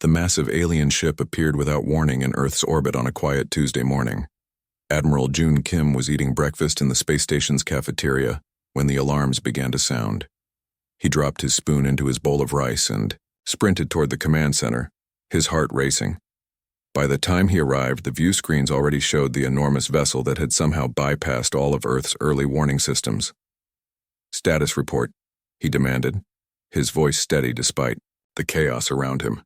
The massive alien ship appeared without warning in Earth's orbit on a quiet Tuesday morning. Admiral June Kim was eating breakfast in the space station's cafeteria when the alarms began to sound. He dropped his spoon into his bowl of rice and sprinted toward the command center, his heart racing. By the time he arrived, the view screens already showed the enormous vessel that had somehow bypassed all of Earth's early warning systems. "Status report," he demanded, his voice steady despite the chaos around him.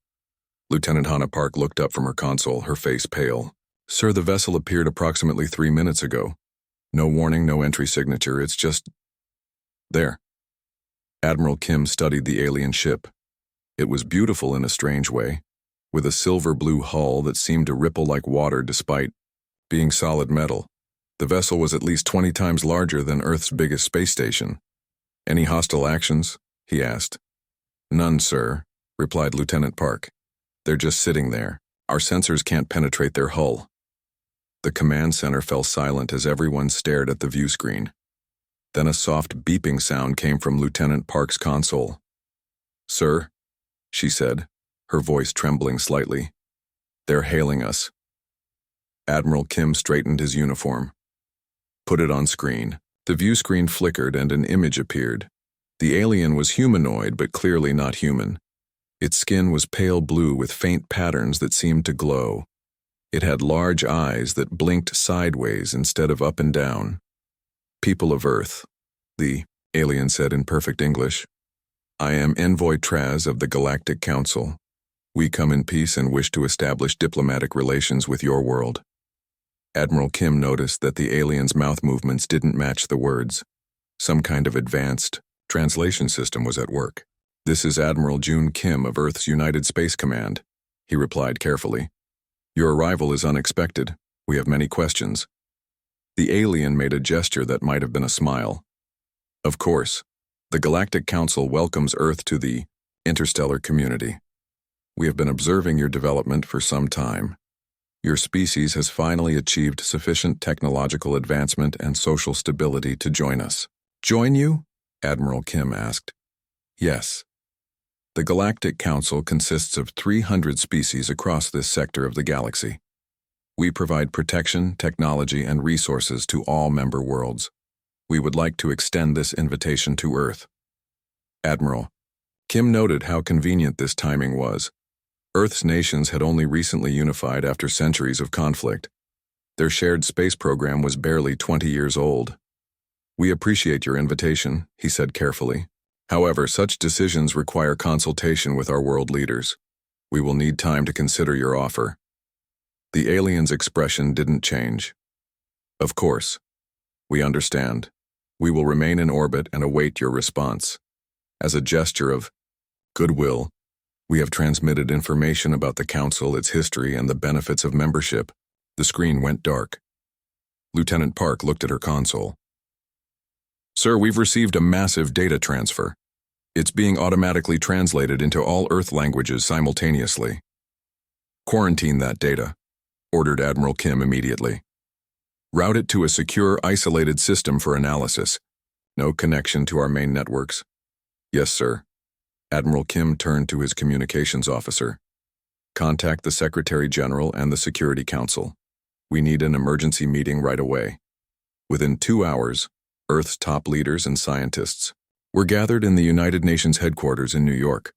Lieutenant Hannah Park looked up from her console, her face pale. "Sir, the vessel appeared approximately 3 minutes ago. No warning, no entry signature, it's just... there." Admiral Kim studied the alien ship. It was beautiful in a strange way, with a silver-blue hull that seemed to ripple like water despite being solid metal. The vessel was at least 20 times larger than Earth's biggest space station. "Any hostile actions?" he asked. "None, sir," replied Lieutenant Park. "They're just sitting there. Our sensors can't penetrate their hull." The command center fell silent as everyone stared at the view screen. Then a soft beeping sound came from Lieutenant Park's console. "Sir," she said, her voice trembling slightly. "They're hailing us." Admiral Kim straightened his uniform. "Put it on screen." The view screen flickered and an image appeared. The alien was humanoid, but clearly not human. Its skin was pale blue with faint patterns that seemed to glow. It had large eyes that blinked sideways instead of up and down. "People of Earth," the alien said in perfect English. "I am Envoy Traz of the Galactic Council. We come in peace and wish to establish diplomatic relations with your world." Admiral Kim noticed that the alien's mouth movements didn't match the words. Some kind of advanced translation system was at work. "This is Admiral June Kim of Earth's United Space Command," he replied carefully. "Your arrival is unexpected. We have many questions." The alien made a gesture that might have been a smile. "Of course, the Galactic Council welcomes Earth to the interstellar community. We have been observing your development for some time. Your species has finally achieved sufficient technological advancement and social stability to join us." "Join you?" Admiral Kim asked. "Yes. The Galactic Council consists of 300 species across this sector of the galaxy. We provide protection, technology, and resources to all member worlds. We would like to extend this invitation to Earth." Admiral Kim noted how convenient this timing was. Earth's nations had only recently unified after centuries of conflict. Their shared space program was barely 20 years old. "We appreciate your invitation," he said carefully. "However, such decisions require consultation with our world leaders. We will need time to consider your offer." The alien's expression didn't change. "Of course. We understand. We will remain in orbit and await your response." As a gesture of goodwill, "We have transmitted information about the Council, its history, and the benefits of membership." The screen went dark. Lieutenant Park looked at her console. "Sir, we've received a massive data transfer. It's being automatically translated into all Earth languages simultaneously." "Quarantine that data," ordered Admiral Kim immediately. "Route it to a secure, isolated system for analysis. No connection to our main networks." "Yes, sir." Admiral Kim turned to his communications officer. "Contact the Secretary General and the Security Council. We need an emergency meeting right away." Within 2 hours, Earth's top leaders and scientists were gathered in the United Nations headquarters in New York.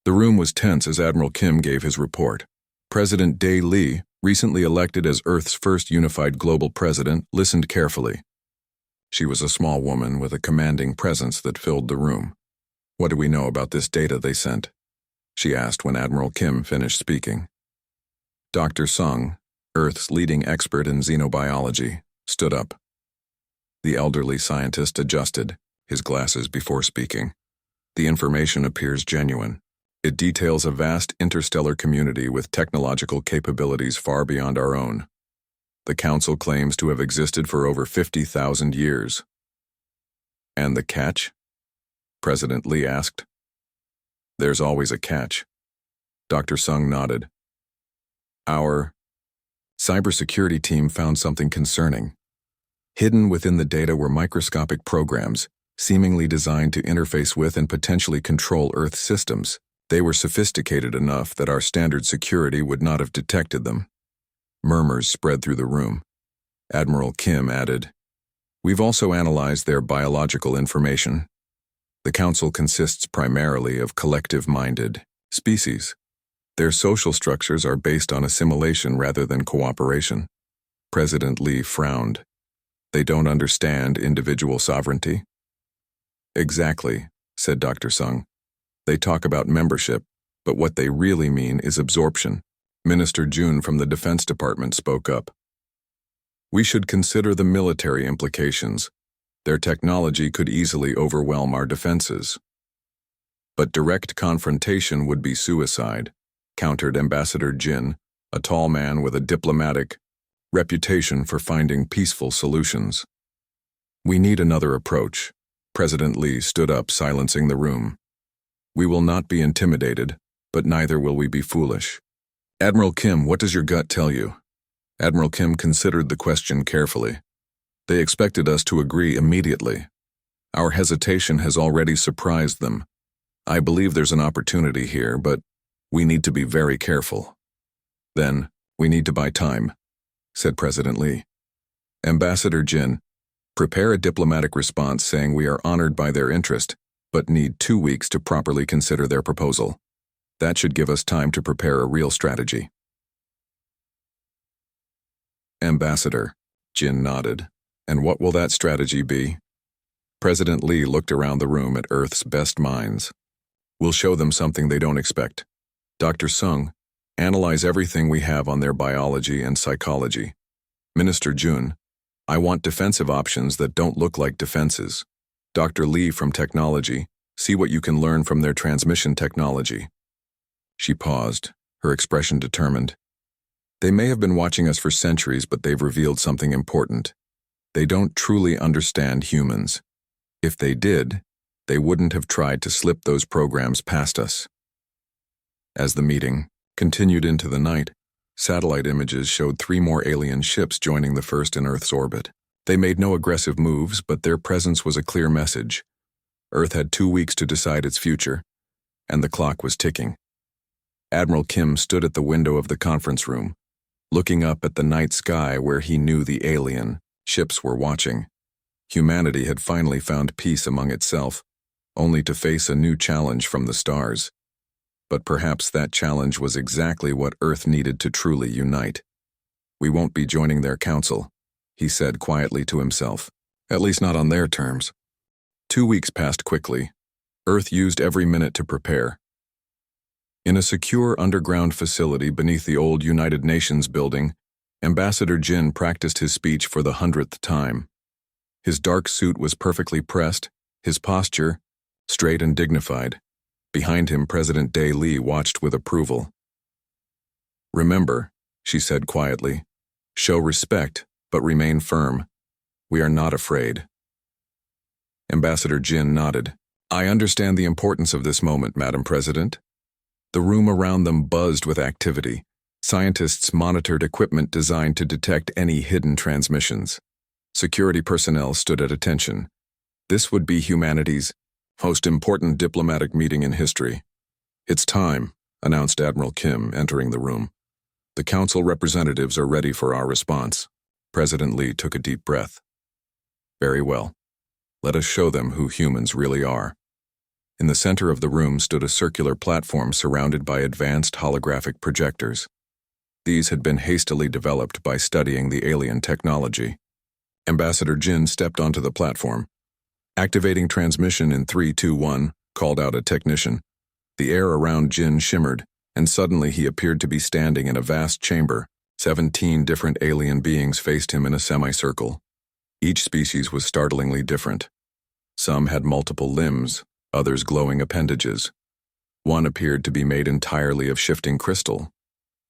The room was tense as Admiral Kim gave his report. President Dae Lee, recently elected as Earth's first unified global president, listened carefully. She was a small woman with a commanding presence that filled the room. "What do we know about this data they sent?" she asked when Admiral Kim finished speaking. Dr. Sung, Earth's leading expert in xenobiology, stood up. The elderly scientist adjusted his glasses before speaking. "The information appears genuine. It details a vast interstellar community with technological capabilities far beyond our own. The Council claims to have existed for over 50,000 years." "And the catch?" President Lee asked. "There's always a catch." Dr. Sung nodded. "Our cybersecurity team found something concerning. Hidden within the data were microscopic programs, seemingly designed to interface with and potentially control Earth systems. They were sophisticated enough that our standard security would not have detected them. Murmurs spread through the room. Admiral Kim added, "We've also analyzed their biological information. The Council consists primarily of collective-minded species. Their social structures are based on assimilation rather than cooperation." President Lee frowned. "They don't understand individual sovereignty?" "Exactly," said Dr. Sung. "They talk about membership, but what they really mean is absorption." Minister Jun from the Defense Department spoke up. "We should consider the military implications. Their technology could easily overwhelm our defenses." "But direct confrontation would be suicide," countered Ambassador Jin, a tall man with a diplomatic reputation for finding peaceful solutions. "We need another approach." President Lee stood up, silencing the room. "We will not be intimidated, but neither will we be foolish." "Admiral Kim, what does your gut tell you?" Admiral Kim considered the question carefully. "They expected us to agree immediately. Our hesitation has already surprised them. I believe there's an opportunity here, but we need to be very careful." "Then, we need to buy time," said President Lee. "Ambassador Jin, prepare a diplomatic response saying we are honored by their interest, but need 2 weeks to properly consider their proposal. That should give us time to prepare a real strategy." "Ambassador," Jin nodded. "And what will that strategy be?" President Lee looked around the room at Earth's best minds. "We'll show them something they don't expect. Dr. Sung, analyze everything we have on their biology and psychology. Minister Jun, I want defensive options that don't look like defenses. Dr. Lee from Technology, see what you can learn from their transmission technology." She paused, her expression determined. "They may have been watching us for centuries, but they've revealed something important. They don't truly understand humans. If they did, they wouldn't have tried to slip those programs past us." As the meeting continued into the night, satellite images showed 3 more alien ships joining the first in Earth's orbit. They made no aggressive moves, but their presence was a clear message. Earth had 2 weeks to decide its future, and the clock was ticking. Admiral Kim stood at the window of the conference room, looking up at the night sky where he knew the alien ships were watching. Humanity had finally found peace among itself, only to face a new challenge from the stars. But perhaps that challenge was exactly what Earth needed to truly unite. "We won't be joining their council," he said quietly to himself. "At least not on their terms." 2 weeks passed quickly. Earth used every minute to prepare. In a secure underground facility beneath the old United Nations building, Ambassador Jin practiced his speech for the 100th time. His dark suit was perfectly pressed, his posture straight and dignified. Behind him, President Dae Lee watched with approval. "Remember," she said quietly, "show respect, but remain firm. We are not afraid." Ambassador Jin nodded. "I understand the importance of this moment, Madam President." The room around them buzzed with activity. Scientists monitored equipment designed to detect any hidden transmissions. Security personnel stood at attention. This would be humanity's most important diplomatic meeting in history. "It's time," announced Admiral Kim, entering the room. "The Council representatives are ready for our response." President Lee took a deep breath. "Very well. Let us show them who humans really are." In the center of the room stood a circular platform surrounded by advanced holographic projectors. These had been hastily developed by studying the alien technology. Ambassador Jin stepped onto the platform. "Activating transmission in 3, 2, 1, called out a technician. The air around Jin shimmered, and suddenly he appeared to be standing in a vast chamber. 17 different alien beings faced him in a semicircle. Each species was startlingly different. Some had multiple limbs, others glowing appendages. One appeared to be made entirely of shifting crystal.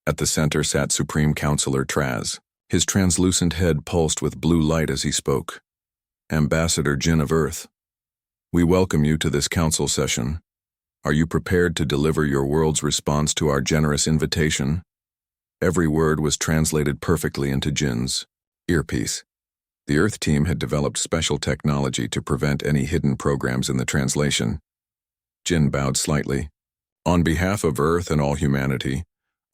At the center sat Supreme Counselor Traz. His translucent head pulsed with blue light as he spoke. "Ambassador Jin of Earth, we welcome you to this council session. Are you prepared to deliver your world's response to our generous invitation?" Every word was translated perfectly into Jin's earpiece. The Earth team had developed special technology to prevent any hidden programs in the translation. Jin bowed slightly. On behalf of Earth and all humanity,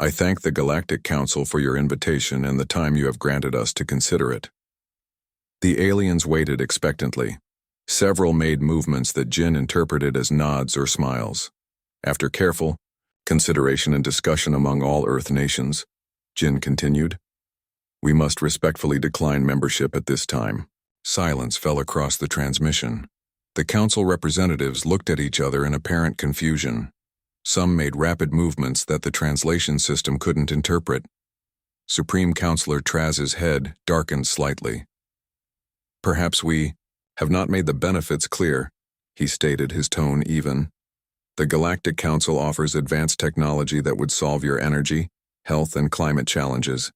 I thank the Galactic Council for your invitation and the time you have granted us to consider it. The aliens waited expectantly. Several made movements that Jin interpreted as nods or smiles. After careful consideration and discussion among all Earth nations, Jin continued, "We must respectfully decline membership at this time." Silence fell across the transmission. The council representatives looked at each other in apparent confusion. Some made rapid movements that the translation system couldn't interpret. Supreme Counselor Traz's head darkened slightly. "Perhaps we have not made the benefits clear," he stated, his tone even. "The Galactic Council offers advanced technology that would solve your energy, health, and climate challenges.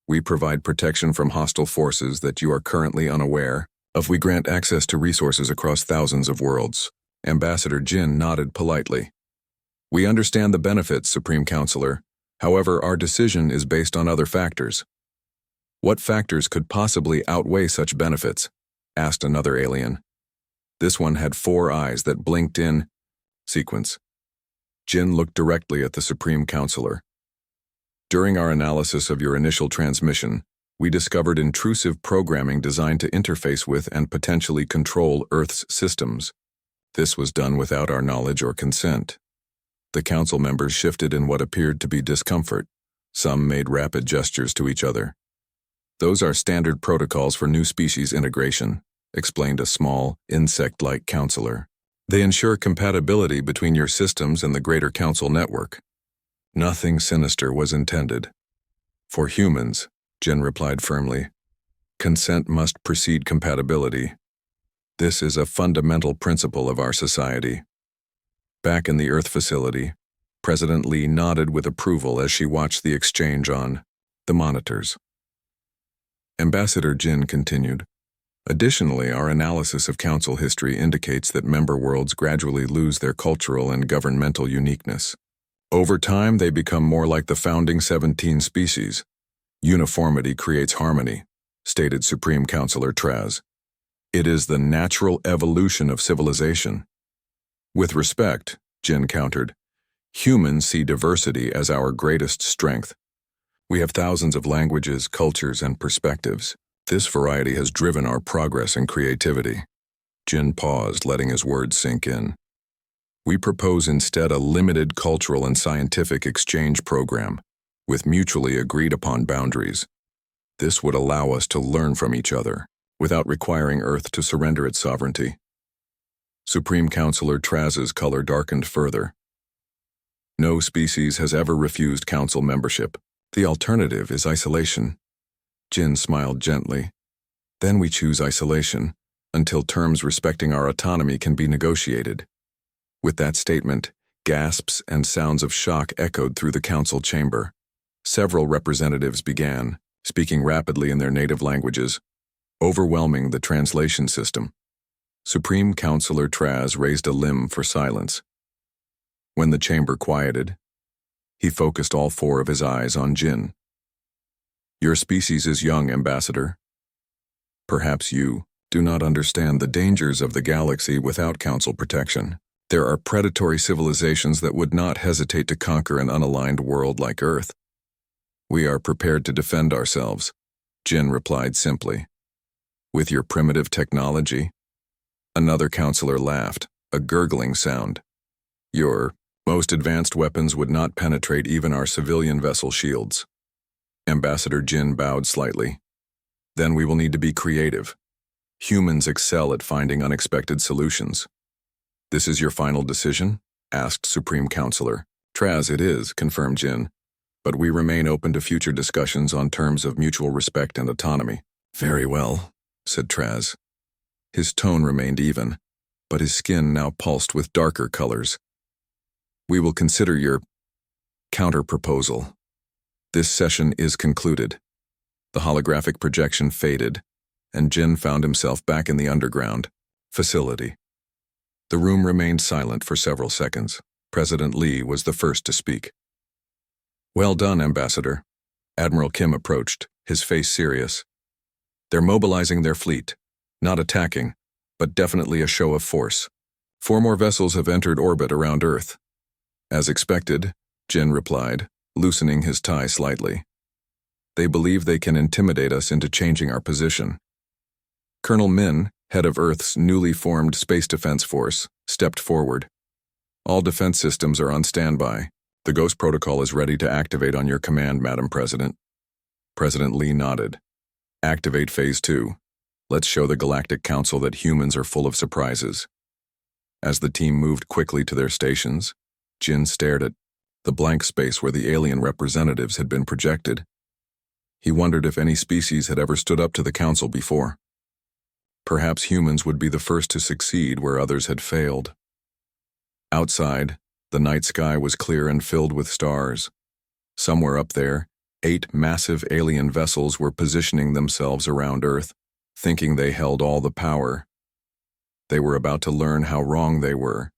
We provide protection from hostile forces that you are currently unaware of. We grant access to resources across thousands of worlds." Ambassador Jin nodded politely. "We understand the benefits, Supreme Counselor. However, our decision is based on other factors." "What factors could possibly outweigh such benefits?" asked another alien. This one had 4 eyes that blinked in sequence. Jin looked directly at the Supreme Counselor. "During our analysis of your initial transmission, we discovered intrusive programming designed to interface with and potentially control Earth's systems. This was done without our knowledge or consent." The council members shifted in what appeared to be discomfort. Some made rapid gestures to each other. "Those are standard protocols for new species integration," explained a small, insect-like counselor. "They ensure compatibility between your systems and the greater council network." Nothing sinister was intended. "For humans," Jin replied firmly, "consent must precede compatibility. This is a fundamental principle of our society." Back in the Earth facility, President Lee nodded with approval as she watched the exchange on the monitors. Ambassador Jin continued, "Additionally, our analysis of council history indicates that member worlds gradually lose their cultural and governmental uniqueness. Over time, they become more like the founding 17 species. Uniformity creates harmony," stated Supreme Counselor Traz. "It is the natural evolution of civilization." "With respect," Jin countered, "humans see diversity as our greatest strength. We have thousands of languages, cultures, and perspectives. This variety has driven our progress and creativity." Jin paused, letting his words sink in. "We propose instead a limited cultural and scientific exchange program, with mutually agreed upon boundaries. This would allow us to learn from each other, without requiring Earth to surrender its sovereignty." Supreme Counselor Traz's color darkened further. "No species has ever refused council membership. The alternative is isolation." Jin smiled gently. "Then we choose isolation, until terms respecting our autonomy can be negotiated." With that statement, gasps and sounds of shock echoed through the council chamber. Several representatives began, speaking rapidly in their native languages, overwhelming the translation system. Supreme Counselor Traz raised a limb for silence. When the chamber quieted, he focused all 4 of his eyes on Jin. "Your species is young, Ambassador. Perhaps you do not understand the dangers of the galaxy without council protection. There are predatory civilizations that would not hesitate to conquer an unaligned world like Earth. We are prepared to defend ourselves," Jin replied simply. "With your primitive technology?" Another counselor laughed, a gurgling sound. "Your most advanced weapons would not penetrate even our civilian vessel shields." Ambassador Jin bowed slightly. "Then we will need to be creative. Humans excel at finding unexpected solutions." "This is your final decision?" asked Supreme Counselor. "Traz, it is," confirmed Jin. "But we remain open to future discussions on terms of mutual respect and autonomy." "Very well," said Traz. His tone remained even, but his skin now pulsed with darker colors. "We will consider your counter-proposal. This session is concluded." The holographic projection faded, and Jin found himself back in the underground facility. The room remained silent for several seconds. President Lee was the first to speak. "Well done, Ambassador." Admiral Kim approached, his face serious. "They're mobilizing their fleet. Not attacking, but definitely a show of force. 4 more vessels have entered orbit around Earth. As expected, Jin replied, loosening his tie slightly. They believe they can intimidate us into changing our position. Colonel Min, head of Earth's newly formed Space Defense Force, stepped forward. All defense systems are on standby. The Ghost Protocol is ready to activate on your command, Madam President. President Lee nodded. Activate Phase 2. Let's show the Galactic Council that humans are full of surprises. As the team moved quickly to their stations, Jin stared at the blank space where the alien representatives had been projected. He wondered if any species had ever stood up to the Council before. Perhaps humans would be the first to succeed where others had failed. Outside, the night sky was clear and filled with stars. Somewhere up there, 8 massive alien vessels were positioning themselves around Earth, thinking they held all the power. They were about to learn how wrong they were.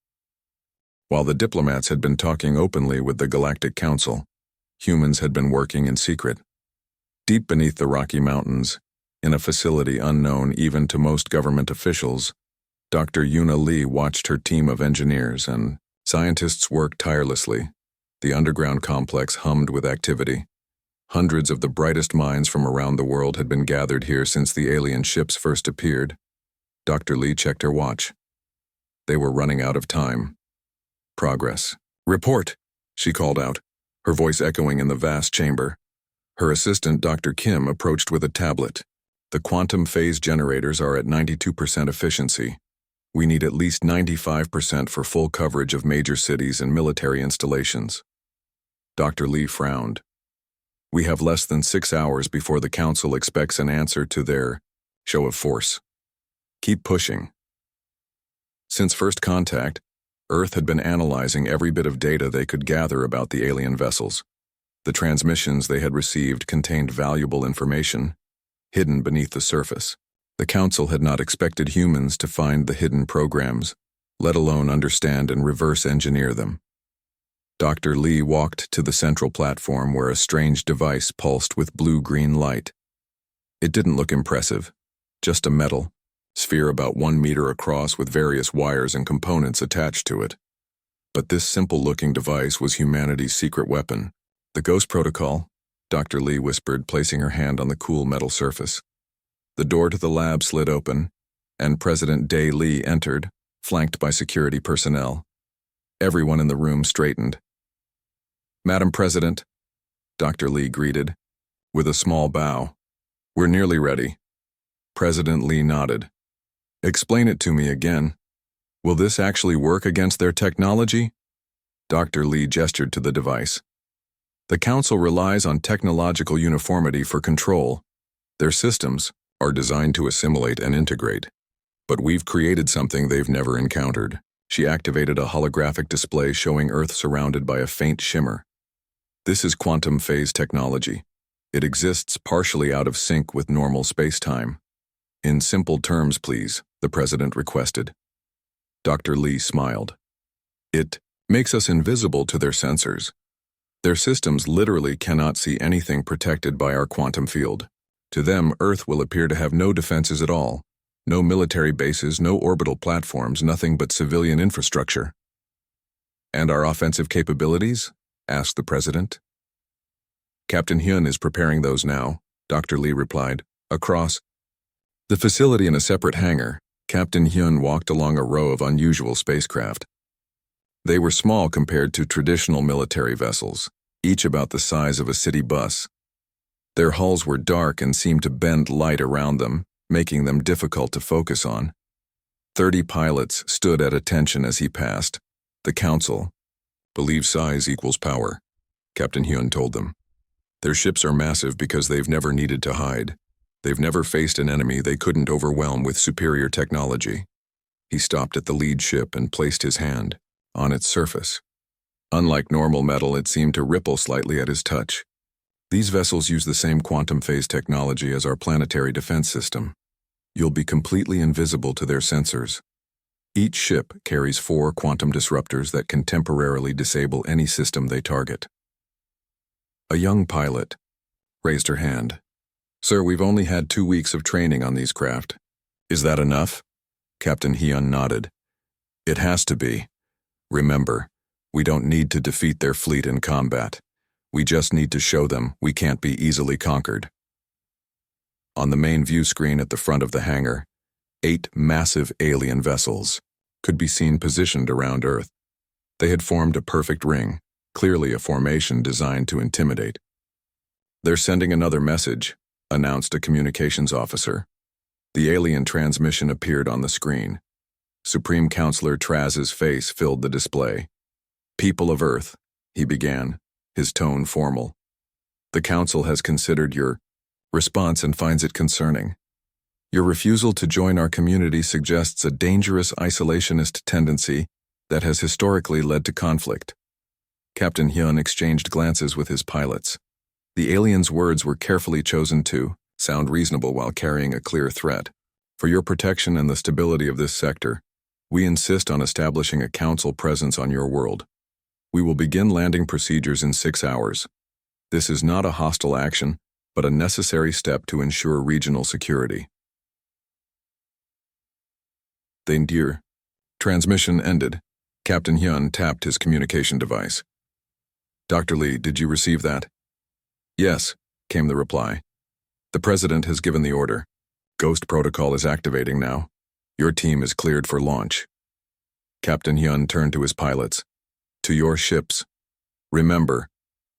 While the diplomats had been talking openly with the Galactic Council, humans had been working in secret. Deep beneath the Rocky Mountains, in a facility unknown even to most government officials, Dr. Yuna Lee watched her team of engineers and scientists work tirelessly. The underground complex hummed with activity. Hundreds of the brightest minds from around the world had been gathered here since the alien ships first appeared. Dr. Lee checked her watch. They were running out of time. Progress. Report, she called out, her voice echoing in the vast chamber. Her assistant, Dr. Kim, approached with a tablet. The quantum phase generators are at 92% efficiency. We need at least 95% for full coverage of major cities and military installations. Dr. Lee frowned. We have less than 6 hours before the Council expects an answer to their show of force. Keep pushing. Since first contact, Earth had been analyzing every bit of data they could gather about the alien vessels. The transmissions they had received contained valuable information, hidden beneath the surface. The Council had not expected humans to find the hidden programs, let alone understand and reverse engineer them. Dr. Lee walked to the central platform where a strange device pulsed with blue-green light. It didn't look impressive, just a metal sphere about 1 meter across with various wires and components attached to it. But this simple-looking device was humanity's secret weapon. The Ghost Protocol, Dr. Lee whispered, placing her hand on the cool metal surface. The door to the lab slid open, and President Day Lee entered, flanked by security personnel. Everyone in the room straightened. Madam President, Dr. Lee greeted, with a small bow. We're nearly ready. President Lee nodded. Explain it to me again. Will this actually work against their technology? Dr. Lee gestured to the device. The Council relies on technological uniformity for control. Their systems are designed to assimilate and integrate. But we've created something they've never encountered. She activated a holographic display showing Earth surrounded by a faint shimmer. This is quantum phase technology. It exists partially out of sync with normal space-time. In simple terms, please, the President requested. Dr. Lee smiled. It makes us invisible to their sensors. Their systems literally cannot see anything protected by our quantum field. To them, Earth will appear to have no defenses at all. No military bases, no orbital platforms, nothing but civilian infrastructure. And our offensive capabilities? Asked the President. Captain Hyun is preparing those now, Dr. Lee replied. Across the facility in a separate hangar, Captain Hyun walked along a row of unusual spacecraft. They were small compared to traditional military vessels, each about the size of a city bus. Their hulls were dark and seemed to bend light around them, making them difficult to focus on. 30 pilots stood at attention as he passed. The Council believes size equals power, Captain Hyun told them. Their ships are massive because they've never needed to hide. They've never faced an enemy they couldn't overwhelm with superior technology. He stopped at the lead ship and placed his hand on its surface. Unlike normal metal, it seemed to ripple slightly at his touch. These vessels use the same quantum phase technology as our planetary defense system. You'll be completely invisible to their sensors. Each ship carries 4 quantum disruptors that can temporarily disable any system they target. A young pilot raised her hand. Sir, we've only had 2 weeks of training on these craft. Is that enough? Captain Hyun nodded. It has to be. Remember, We don't need to defeat their fleet in combat. We just need to show them we can't be easily conquered. On the main view screen at the front of the hangar, 8 massive alien vessels could be seen positioned around Earth. They had formed a perfect ring, clearly a formation designed to intimidate. "They're sending another message," announced a communications officer. The alien transmission appeared on the screen. Supreme Counselor Traz's face filled the display. "People of Earth," he began, his tone formal. "The Council has considered your response and finds it concerning. Your refusal to join our community suggests a dangerous isolationist tendency that has historically led to conflict." Captain Hyun exchanged glances with his pilots. The alien's words were carefully chosen to sound reasonable while carrying a clear threat. "For your protection and the stability of this sector, we insist on establishing a council presence on your world. We will begin landing procedures in 6 hours. This is not a hostile action, but a necessary step to ensure regional security." The Endear. Transmission ended. Captain Hyun tapped his communication device. "Dr. Lee, did you receive that?" "Yes," came the reply. "The President has given the order. Ghost Protocol is activating now. Your team is cleared for launch." Captain Hyun turned to his pilots. "To your ships. Remember,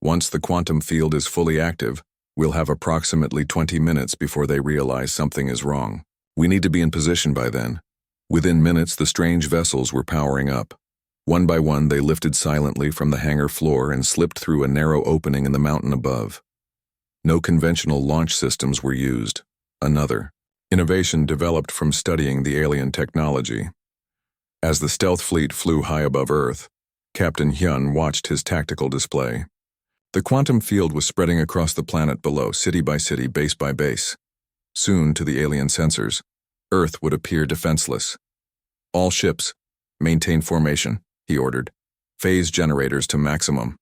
once the quantum field is fully active, we'll have approximately 20 minutes before they realize something is wrong. We need to be in position by then." Within minutes, the strange vessels were powering up. One by one, they lifted silently from the hangar floor and slipped through a narrow opening in the mountain above. No conventional launch systems were used. Another innovation developed from studying the alien technology. As the stealth fleet flew high above Earth, Captain Hyun watched his tactical display. The quantum field was spreading across the planet below, city by city, base by base. Soon, to the alien sensors, Earth would appear defenseless. "All ships, maintain formation," he ordered. "Phase generators to maximum."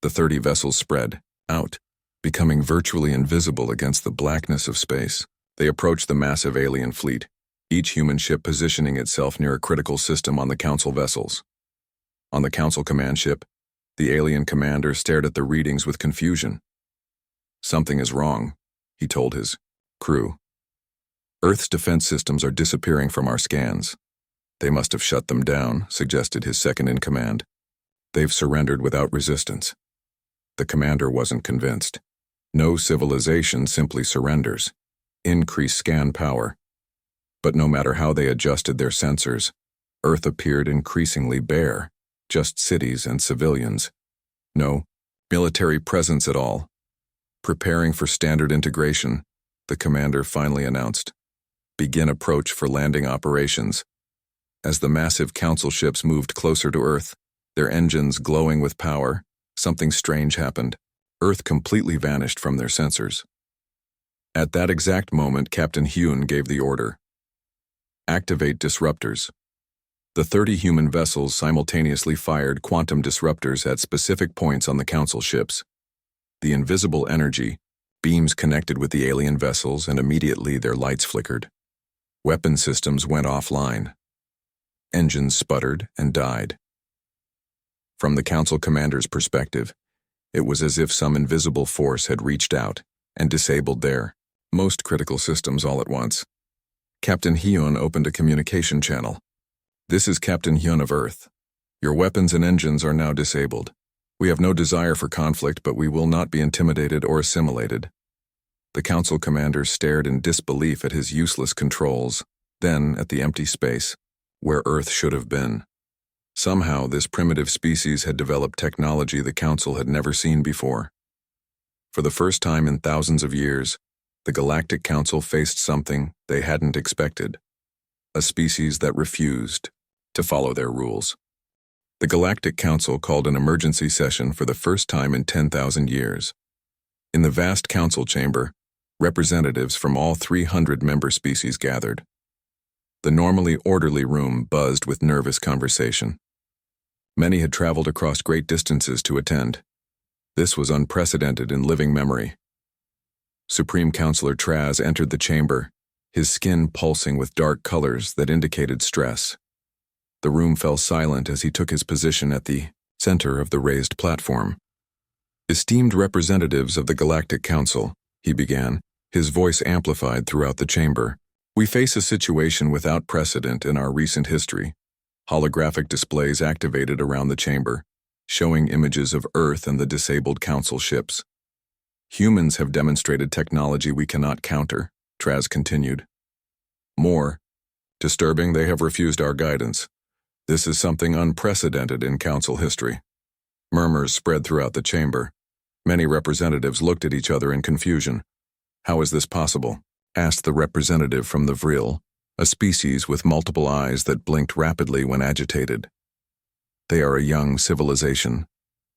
The 30 vessels spread out, becoming virtually invisible against the blackness of space. They approached the massive alien fleet, each human ship positioning itself near a critical system on the Council vessels. On the Council command ship, the alien commander stared at the readings with confusion. "Something is wrong," he told his crew. "Earth's defense systems are disappearing from our scans." "They must have shut them down," suggested his second-in-command. "They've surrendered without resistance." The commander wasn't convinced. No civilization simply surrenders. Increase scan power. But no matter how they adjusted their sensors, Earth appeared increasingly bare, just cities and civilians. No military presence at all. Preparing for standard integration, the commander finally announced. "Begin approach for landing operations." As the massive Council ships moved closer to Earth, their engines glowing with power, something strange happened. Earth completely vanished from their sensors. At that exact moment, Captain Hyun gave the order. "Activate disruptors." The 30 human vessels simultaneously fired quantum disruptors at specific points on the Council ships. The invisible energy beams connected with the alien vessels, and immediately their lights flickered. Weapon systems went offline. Engines sputtered and died. From the Council commander's perspective, it was as if some invisible force had reached out and disabled their most critical systems all at once. Captain Hyun opened a communication channel. "This is Captain Hyun of Earth. Your weapons and engines are now disabled. We have no desire for conflict, but we will not be intimidated or assimilated." The Council commander stared in disbelief at his useless controls, then at the empty space, where Earth should have been. Somehow, this primitive species had developed technology the Council had never seen before. For the first time in thousands of years, the Galactic Council faced something they hadn't expected. A species that refused to follow their rules. The Galactic Council called an emergency session for the first time in 10,000 years. In the vast council chamber, representatives from all 300 member species gathered. The normally orderly room buzzed with nervous conversation. Many had traveled across great distances to attend. This was unprecedented in living memory. Supreme Counselor Traz entered the chamber, his skin pulsing with dark colors that indicated stress. The room fell silent as he took his position at the center of the raised platform. "Esteemed representatives of the Galactic Council," he began, his voice amplified throughout the chamber. "We face a situation without precedent in our recent history. Holographic displays activated around the chamber, showing images of Earth and the disabled Council ships. Humans have demonstrated technology we cannot counter," Traz continued. "More disturbing, they have refused our guidance. This is something unprecedented in Council history." Murmurs spread throughout the chamber. Many representatives looked at each other in confusion. "How is this possible?" asked the representative from the Vril, a species with multiple eyes that blinked rapidly when agitated. "They are a young civilization.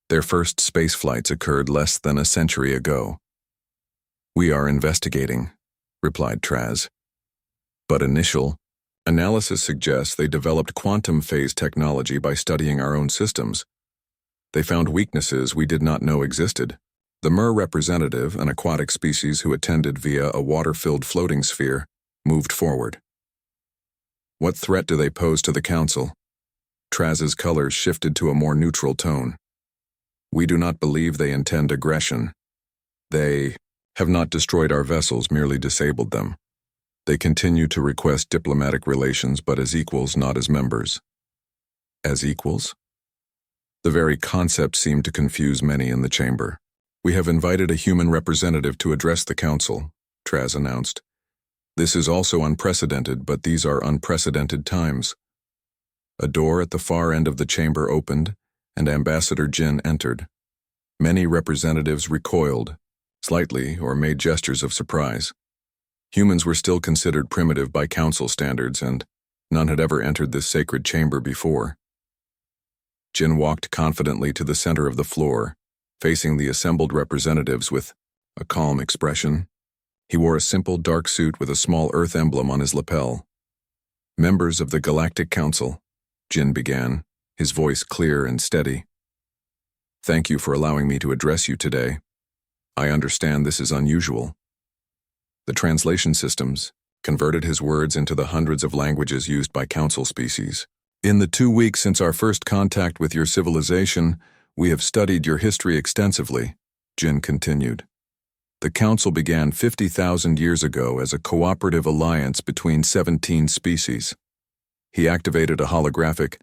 Their first space flights occurred less than a century ago." "We are investigating," replied Traz. "But initial analysis suggests they developed quantum phase technology by studying our own systems. They found weaknesses we did not know existed." The Mer representative, an aquatic species who attended via a water-filled floating sphere, moved forward. "What threat do they pose to the Council?" Traz's colors shifted to a more neutral tone. "We do not believe they intend aggression. They have not destroyed our vessels, merely disabled them. They continue to request diplomatic relations, but as equals, not as members." "As equals?" The very concept seemed to confuse many in the chamber. "We have invited a human representative to address the Council," Traz announced. "This is also unprecedented, but these are unprecedented times." A door at the far end of the chamber opened, and Ambassador Jin entered. Many representatives recoiled, slightly, or made gestures of surprise. Humans were still considered primitive by Council standards, and none had ever entered this sacred chamber before. Jin walked confidently to the center of the floor, facing the assembled representatives with a calm expression. He wore a simple dark suit with a small Earth emblem on his lapel. "Members of the Galactic Council," Jin began, his voice clear and steady. "Thank you for allowing me to address you today. I understand this is unusual." The translation systems converted his words into the hundreds of languages used by Council species. "In the 2 weeks since our first contact with your civilization, we have studied your history extensively," Jin continued. "The Council began 50,000 years ago as a cooperative alliance between 17 species." He activated a holographic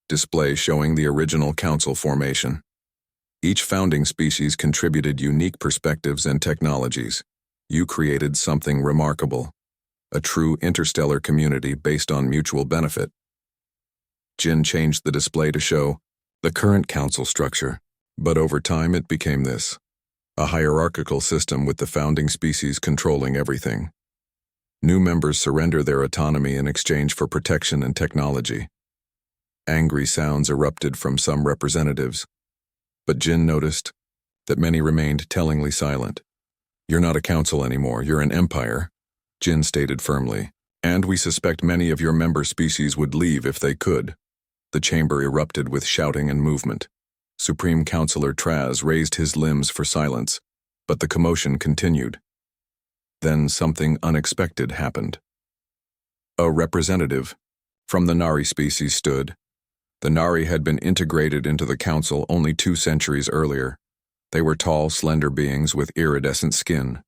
display showing the original Council formation. Each founding species contributed unique perspectives and technologies. You created something remarkable, a true interstellar community based on mutual benefit. Jin changed the display to show the current Council structure, but over time it became this, a hierarchical system with the founding species controlling everything. New members surrender their autonomy in exchange for protection and technology. Angry sounds erupted from some representatives, but Jin noticed that many remained tellingly silent. "You're not a council anymore, you're an empire," Jin stated firmly, "and we suspect many of your member species would leave if they could." The chamber erupted with shouting and movement. Supreme Councilor Traz raised his limbs for silence, but the commotion continued. Then something unexpected happened. A representative from the Nari species stood. The Nari had been integrated into the Council only 2 centuries earlier. They were tall, slender beings with iridescent skin.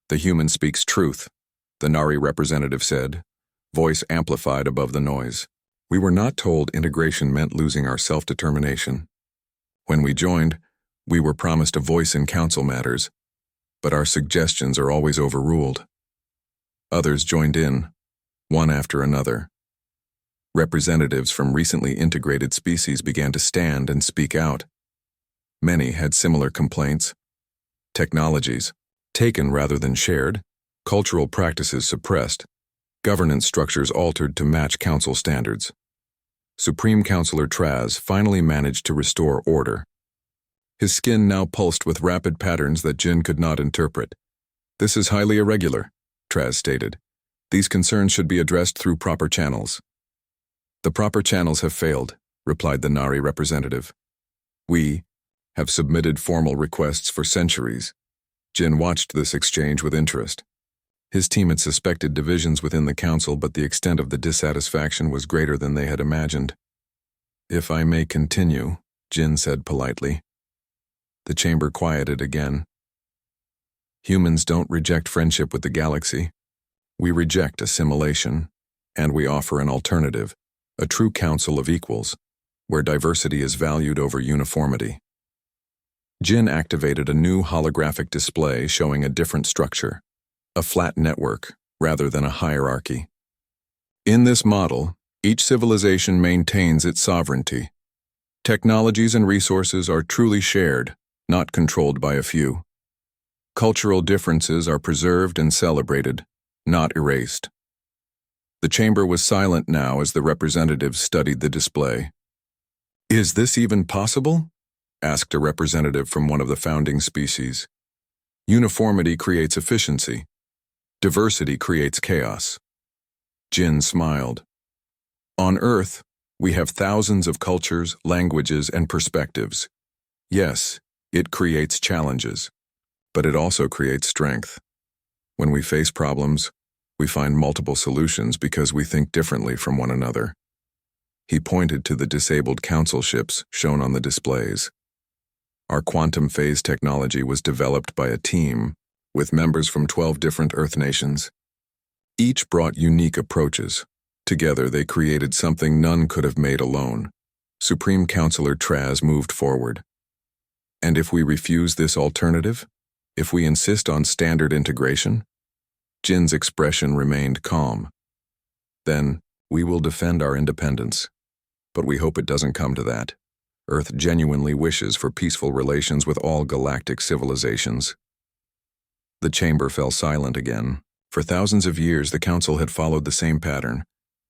"The human speaks truth," the Nari representative said, voice amplified above the noise. "We were not told integration meant losing our self-determination. When we joined, we were promised a voice in Council matters, but our suggestions are always overruled." Others joined in, one after another. Representatives from recently integrated species began to stand and speak out. Many had similar complaints. Technologies taken rather than shared, cultural practices suppressed, governance structures altered to match Council standards. Supreme Councilor Traz finally managed to restore order. His skin now pulsed with rapid patterns that Jin could not interpret. "This is highly irregular," Traz stated. "These concerns should be addressed through proper channels." "The proper channels have failed," replied the Nari representative. "We have submitted formal requests for centuries." Jin watched this exchange with interest. His team had suspected divisions within the council, but the extent of the dissatisfaction was greater than they had imagined. "If I may continue," Jin said politely. The chamber quieted again. "Humans don't reject friendship with the galaxy. We reject assimilation, and we offer an alternative, a true council of equals, where diversity is valued over uniformity." Jin activated a new holographic display showing a different structure, a flat network rather than a hierarchy. In this model, each civilization maintains its sovereignty. Technologies and resources are truly shared, not controlled by a few. Cultural differences are preserved and celebrated, not erased. The chamber was silent now as the representatives studied the display. "Is this even possible?" asked a representative from one of the founding species. "Uniformity creates efficiency. Diversity creates chaos." Jin smiled. "On Earth, we have thousands of cultures, languages, and perspectives. Yes, it creates challenges, but it also creates strength. When we face problems, we find multiple solutions because we think differently from one another." He pointed to the disabled council ships shown on the displays. "Our quantum phase technology was developed by a team with members from 12 different Earth nations. Each brought unique approaches. Together they created something none could have made alone." Supreme Counselor Traz moved forward. "And if we refuse this alternative? If we insist on standard integration?" Jin's expression remained calm. "Then, we will defend our independence. But we hope it doesn't come to that. Earth genuinely wishes for peaceful relations with all galactic civilizations." The chamber fell silent again. For thousands of years, the Council had followed the same pattern: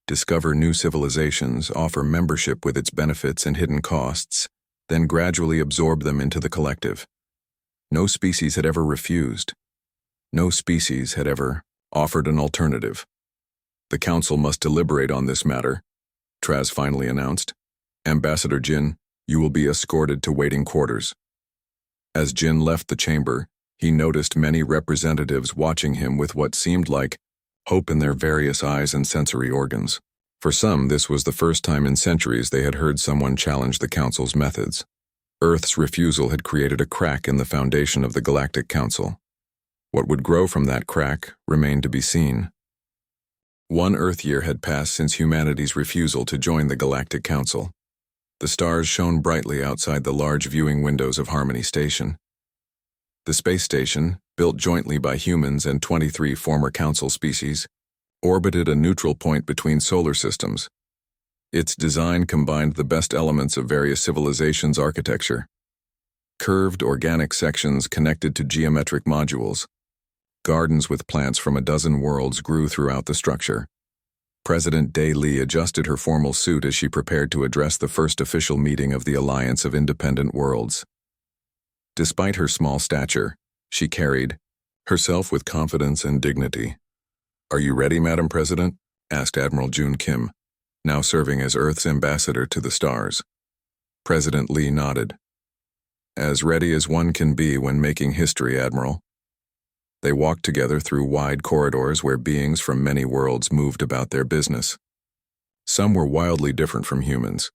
discover new civilizations, offer membership with its benefits and hidden costs, then gradually absorb them into the collective. No species had ever refused. No species had ever offered an alternative. "The Council must deliberate on this matter," Traz finally announced. "Ambassador Jin, you will be escorted to waiting quarters." As Jin left the chamber, he noticed many representatives watching him with what seemed like hope in their various eyes and sensory organs. For some, this was the first time in centuries they had heard someone challenge the Council's methods. Earth's refusal had created a crack in the foundation of the Galactic Council. What would grow from that crack remained to be seen. 1 Earth year had passed since humanity's refusal to join the Galactic Council. The stars shone brightly outside the large viewing windows of Harmony Station. The space station, built jointly by humans and 23 former Council species, orbited a neutral point between solar systems. Its design combined the best elements of various civilizations' architecture. Curved organic sections connected to geometric modules. Gardens with plants from a dozen worlds grew throughout the structure. President Day Lee adjusted her formal suit as she prepared to address the first official meeting of the Alliance of Independent Worlds. Despite her small stature, she carried herself with confidence and dignity. "Are you ready, Madam President?" asked Admiral June Kim, now serving as Earth's ambassador to the stars. President Lee nodded. "As ready as one can be when making history, Admiral." They walked together through wide corridors where beings from many worlds moved about their business. Some were wildly different from humans,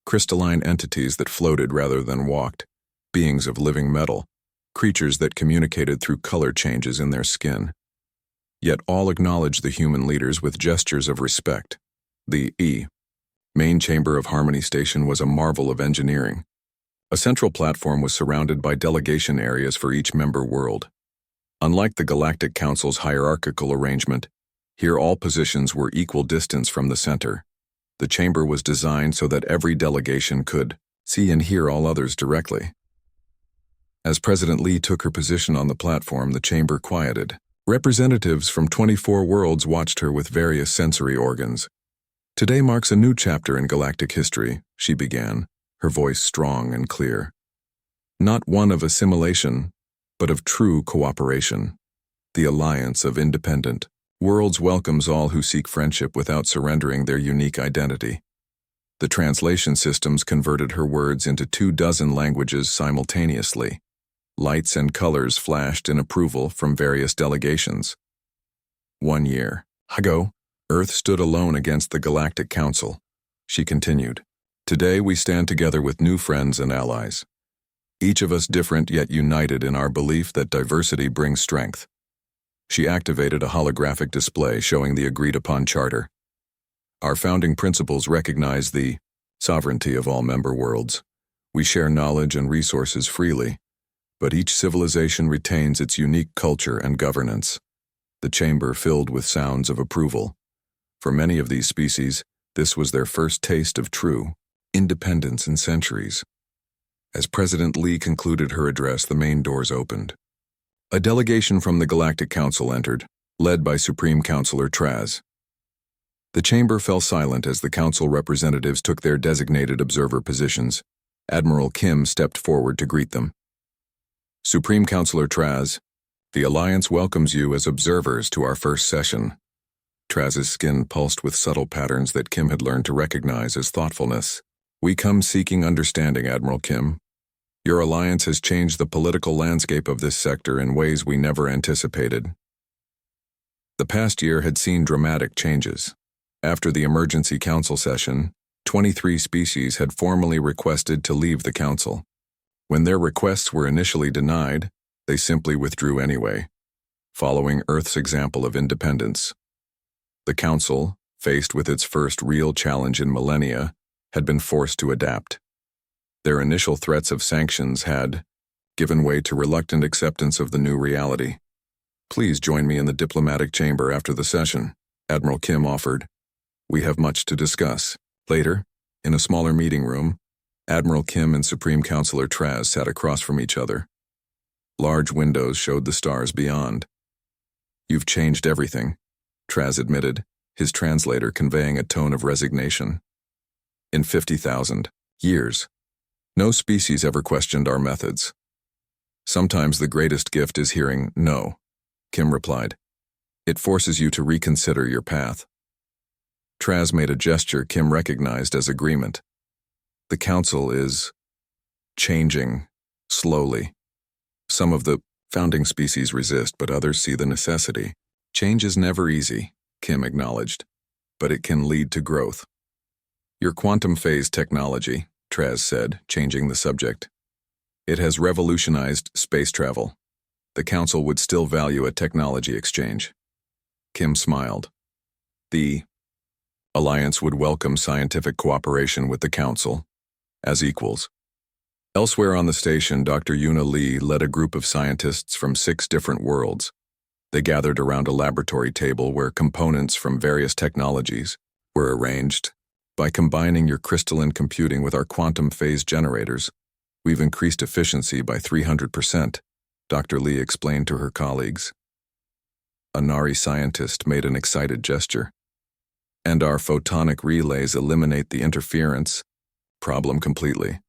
crystalline entities that floated rather than walked, beings of living metal, creatures that communicated through color changes in their skin. Yet all acknowledged the human leaders with gestures of respect. The main chamber of Harmony Station was a marvel of engineering. A central platform was surrounded by delegation areas for each member world. Unlike the Galactic Council's hierarchical arrangement, here all positions were equal distance from the center. The chamber was designed so that every delegation could see and hear all others directly. As President Lee took her position on the platform, the chamber quieted. Representatives from 24 worlds watched her with various sensory organs. "Today marks a new chapter in galactic history," she began, her voice strong and clear. "Not one of assimilation, but of true cooperation. The Alliance of Independent Worlds welcomes all who seek friendship without surrendering their unique identity." The translation systems converted her words into 24 languages simultaneously. Lights and colors flashed in approval from various delegations. 1 year ago, Earth stood alone against the Galactic Council. She continued, "Today we stand together with new friends and allies. Each of us different yet united in our belief that diversity brings strength." She activated a holographic display showing the agreed-upon charter. Our founding principles recognize the sovereignty of all member worlds. We share knowledge and resources freely, but each civilization retains its unique culture and governance. The chamber filled with sounds of approval. For many of these species, this was their first taste of true independence in centuries. As President Lee concluded her address, the main doors opened. A delegation from the Galactic Council entered, led by Supreme Counselor Traz. The chamber fell silent as the council representatives took their designated observer positions. Admiral Kim stepped forward to greet them. "Supreme Counselor Traz, the Alliance welcomes you as observers to our first session." Traz's skin pulsed with subtle patterns that Kim had learned to recognize as thoughtfulness. "We come seeking understanding, Admiral Kim. Your alliance has changed the political landscape of this sector in ways we never anticipated." The past year had seen dramatic changes. After the emergency council session, 23 species had formally requested to leave the council. When their requests were initially denied, they simply withdrew anyway, following Earth's example of independence. The council, faced with its first real challenge in millennia, had been forced to adapt. Their initial threats of sanctions had given way to reluctant acceptance of the new reality. "Please join me in the diplomatic chamber after the session," Admiral Kim offered. "We have much to discuss." Later, in a smaller meeting room, Admiral Kim and Supreme Counselor Traz sat across from each other. Large windows showed the stars beyond. "You've changed everything," Traz admitted, his translator conveying a tone of resignation. "In 50,000 years, no species ever questioned our methods. Sometimes the greatest gift is hearing no," Kim replied. "It forces you to reconsider your path." Traz made a gesture Kim recognized as agreement. "The council is changing slowly. Some of the founding species resist, but others see the necessity. Change is never easy," Kim acknowledged, "but it can lead to growth." "Your quantum phase technology," Traz said, changing the subject. "It has revolutionized space travel. The council would still value a technology exchange." Kim smiled. "The Alliance would welcome scientific cooperation with the council as equals." Elsewhere on the station, Dr. Yuna Lee led a group of scientists from 6 different worlds. They gathered around a laboratory table where components from various technologies were arranged. "By combining your crystalline computing with our quantum phase generators, we've increased efficiency by 300%, Dr. Lee explained to her colleagues. A Nari scientist made an excited gesture. "And our photonic relays eliminate the interference problem completely."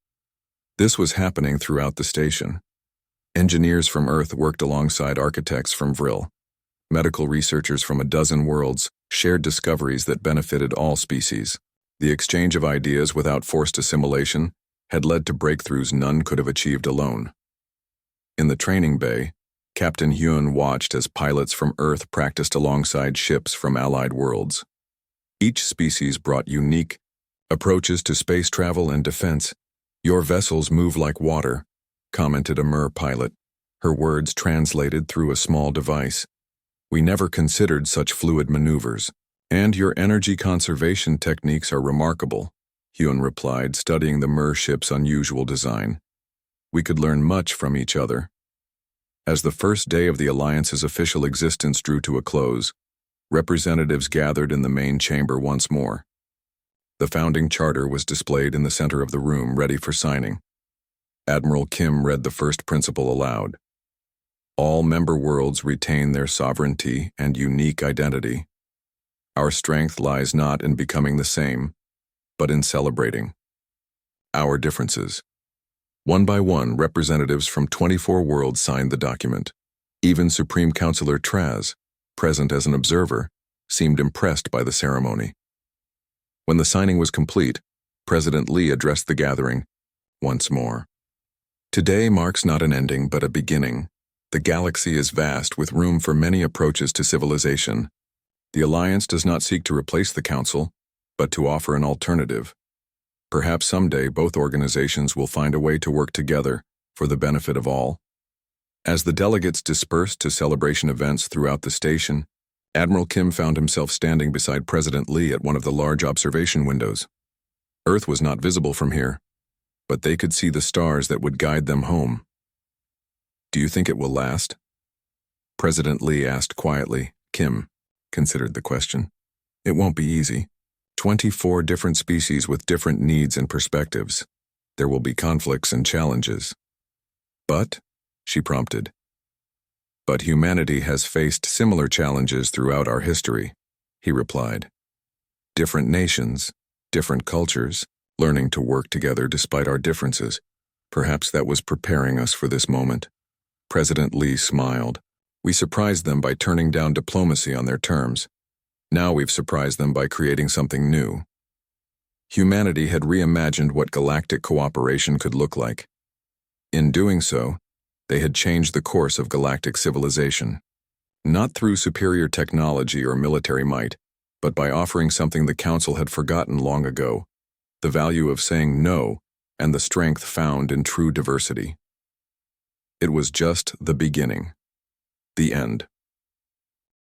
This was happening throughout the station. Engineers from Earth worked alongside architects from Vril. Medical researchers from a dozen worlds shared discoveries that benefited all species. The exchange of ideas without forced assimilation had led to breakthroughs none could have achieved alone. In the training bay, Captain Hyun watched as pilots from Earth practiced alongside ships from allied worlds. Each species brought unique approaches to space travel and defense. "Your vessels move like water," commented a Mer pilot, her words translated through a small device. "We never considered such fluid maneuvers. And your energy conservation techniques are remarkable," Hyun replied, studying the Mer ship's unusual design. "We could learn much from each other." As the first day of the Alliance's official existence drew to a close, representatives gathered in the main chamber once more. The founding charter was displayed in the center of the room, ready for signing. Admiral Kim read the first principle aloud. "All member worlds retain their sovereignty and unique identity. Our strength lies not in becoming the same, but in celebrating our differences." One by one, representatives from 24 worlds signed the document. Even Supreme Counselor Traz, present as an observer, seemed impressed by the ceremony. When the signing was complete, President Lee addressed the gathering once more. "Today marks not an ending but a beginning. The galaxy is vast with room for many approaches to civilization. The Alliance does not seek to replace the Council, but to offer an alternative. Perhaps someday both organizations will find a way to work together for the benefit of all. As the delegates dispersed to celebration events throughout the station, Admiral Kim found himself standing beside President Lee at one of the large observation windows. Earth was not visible from here, but they could see the stars that would guide them home. "Do you think it will last?" President Lee asked quietly. Kim considered the question. "It won't be easy. 24 different species with different needs and perspectives. There will be conflicts and challenges." "But," she prompted. "But humanity has faced similar challenges throughout our history," he replied. "Different nations, different cultures, learning to work together despite our differences. Perhaps that was preparing us for this moment." President Lee smiled. "We surprised them by turning down diplomacy on their terms. Now we've surprised them by creating something new." Humanity had reimagined what galactic cooperation could look like. In doing so, they had changed the course of galactic civilization. Not through superior technology or military might, but by offering something the Council had forgotten long ago: the value of saying no and the strength found in true diversity. It was just the beginning. The end.